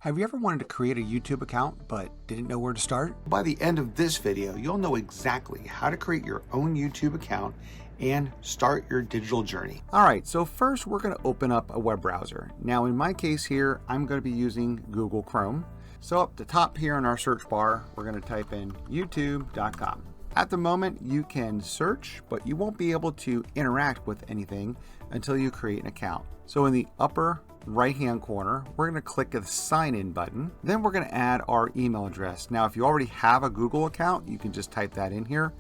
Have you ever wanted to create a YouTube account but didn't know where to start? By the end of this video, you'll know exactly how to create your own YouTube account and start your digital journey. All right, so first we're going to open up a web browser. Now in my case here, I'm going to be using Google Chrome. So up the top here in our search bar, we're going to type in youtube.com. At the moment, you can search, but you won't be able to interact with anything until you create an account. So in the upper right-hand corner, we're going to click the sign in button. Then we're going to add our email address. Now, if you already have a Google account, you can just type that in here.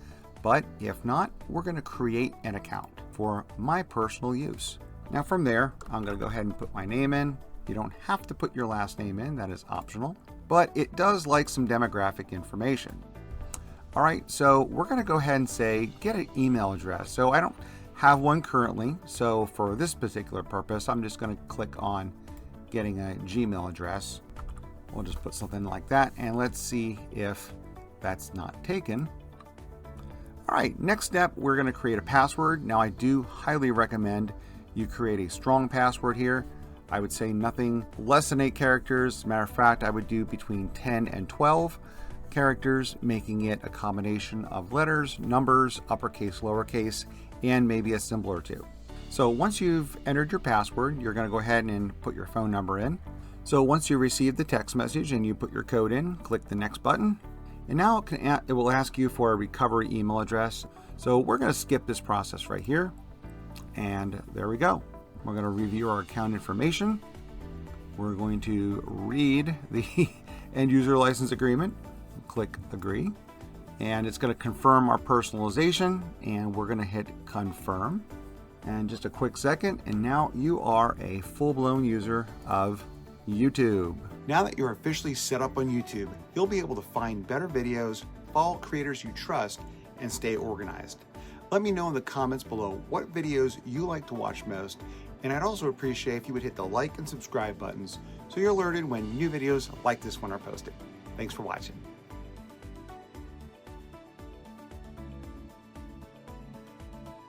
But if not, we're going to create an account for my personal use. Now from there, I'm going to go ahead and put my name in. You don't have to put your last name in, that is optional, but it does like some demographic information. All right, so we're going to go ahead and say, get an email address. So I don't have one currently. So for this particular purpose, I'm just going to click on getting a Gmail address. We'll just put something like that. And let's see if that's not taken. All right, next step, we're going to create a password. Now I do highly recommend you create a strong password here. I would say nothing less than 8 characters. As a matter of fact, I would do between 10 and 12 characters, making it a combination of letters, numbers, uppercase, lowercase, and maybe a symbol or two. So once you've entered your password, you're going to go ahead and put your phone number in. So once you receive the text message and you put your code in, click the next button. And now it will ask you for a recovery email address. So we're going to skip this process right here. And there we go. We're going to review our account information. We're going to read the end user license agreement. Click agree. And it's going to confirm our personalization. And we're going to hit confirm. And just a quick second. And now you are a full-blown user of YouTube. Now that you're officially set up on YouTube, you'll be able to find better videos, follow creators you trust, and stay organized. Let me know in the comments below what videos you like to watch most, and I'd also appreciate if you would hit the like and subscribe buttons so you're alerted when new videos like this one are posted. Thanks for watching.